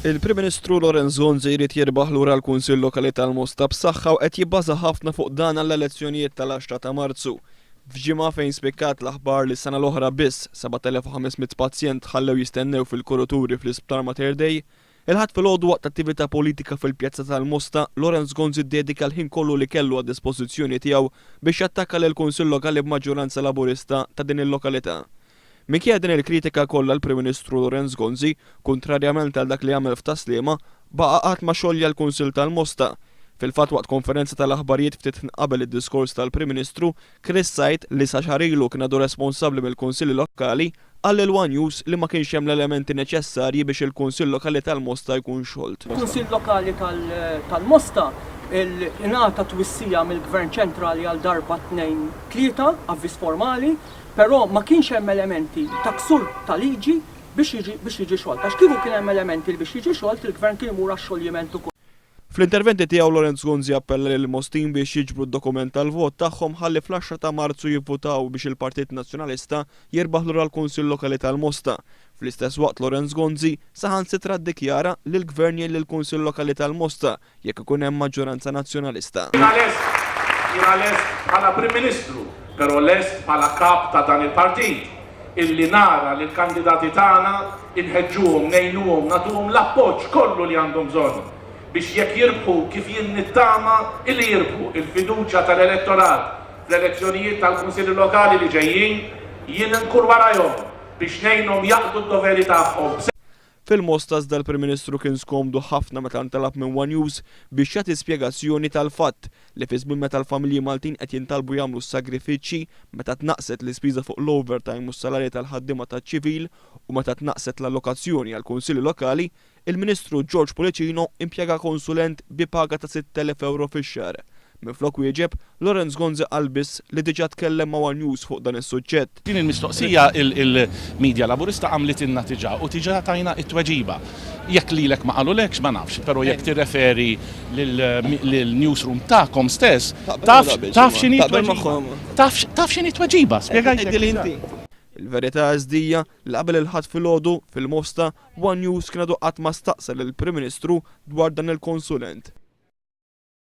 Il-Prim Ministru Lorenz Gonzi jrid jirbaħ lura l-Kunsill Lokali tal-Mosta b'saħħa u qed jibbaża ħafna fuq dan għall-elezzjonijiet tal-10 ta' Marzu. F'ġimgħa fejn spikkat l-aħbar li s-sena l-oħra biss 7500 pazjent ħallew jistennew fil-kuruturi fl-Isptar Mater Dei, il-ħadd filgħodu waqt attività politika fil-Pjazza tal-Mosta, Lorenz Gonzi ddedika l-ħin kollu li kellu għad-dispożizzjoni tiegħu biex jattakka lill-Kunsill Lokali b'maġġoranza Laburista ta' din il-lokalità. Minkejja din il-kritika kollha l-Prim Ministru Lorenz Gonzi, kontrarjament għal dak li għamel f'Taslima, baqa' qatt ma xogħolja l-Kunsill tal-Mosta. Fil-fatt waqt konferenza tal-aħbarijiet ftit qabel id-diskors tal-Prim Ministru, Chris Sajt li sa xahar ilu kien għadu responsabbli mill-Kunsilli Lokali għall il-One News li ma kienx hemm l-elementi neċessarji biex il-Kunsill Lokali tal-Mosta jkun xolt. Il-Kunsill Lokali tal-Mosta ingħata twissija mill-Gvern ċentrali għal darba 2-3 avviż formali, però ma kienx hemm elementi ta' ksur ta' liġi biex jiġi xolt. Għax kieku kien hemm elementi biex jiġi xolt, il-Gvern kien imur għax-xogħliment ukoll. Fl-interventi tiegħu Lorenz Gonzi appella lil Mostin biex jiġbru d-dokument tal-vot tagħhom ħalli fl-10 ta' Marzu jivvutaw biex il-Partit Nazzjonalista jirbaħ lura l-Kunsill Lokali tal-Mosta. Fl-istess waqt Lorenz Gonzi saħansitra ddikjara li l-Gvern jgħin lill-Kunsill Lokali tal-Mosta jekk ikun hemm maġġoranza nazzjonalista. Jiena lest bħala Prim Ministru, però lest bħala kap ta' dan il-partit illi nara li l-kandidati tagħna inħeġġuhom, ngħinuhom, nagħtuhom l-appoġġ kollu li għandhom bżonn biex jekk jirbħu kif jien nittama illi jirbħu il-fiduċja tal-elettorat fl-elezzjonijiet tal-Kunsilli Lokali li ġejjin, jien nkun warahom biex ngħinhom jaqdu d-doveri tagħhom. Fil-Mosta iżda l-Prim Ministru kien skomdu ħafna meta ntalab minn One News biex jagħti spjegazzjoni tal-fatt li fi żmien meta l-familji Maltin qed jintalbu jagħmlu s-sagrifiċċji meta tnaqset l-ispiża fuq l-overtime u s-salarji tal-ħaddiema taċ-ċivil u meta tnaqset l-allokazzjoni għall kunsilli lokali, il-Ministru George Policino impjega konsulent bi paga ta' 6,000 euro fix-xahar. Minflok wieġeb, Lorenz Gonzi qalbis li diġà tkellem ma' One News fuq dan is-suġġett. Din il-mistoqsija il-Media Laburista għamlet inna tiġà u tiġà tajna it-tweġiba. Jekk lilek ma qalulekx ma nafx, però jekk tirreferi lill-newsroom tagħkom stess, taf x'inhi t-tweġiba. Il-verità iżdija li qabel il-ħadd filgħodu fil-Mosta One News kien għadu qatt ma staqsel lill-Prim Ministru dwar dan il-konsulent.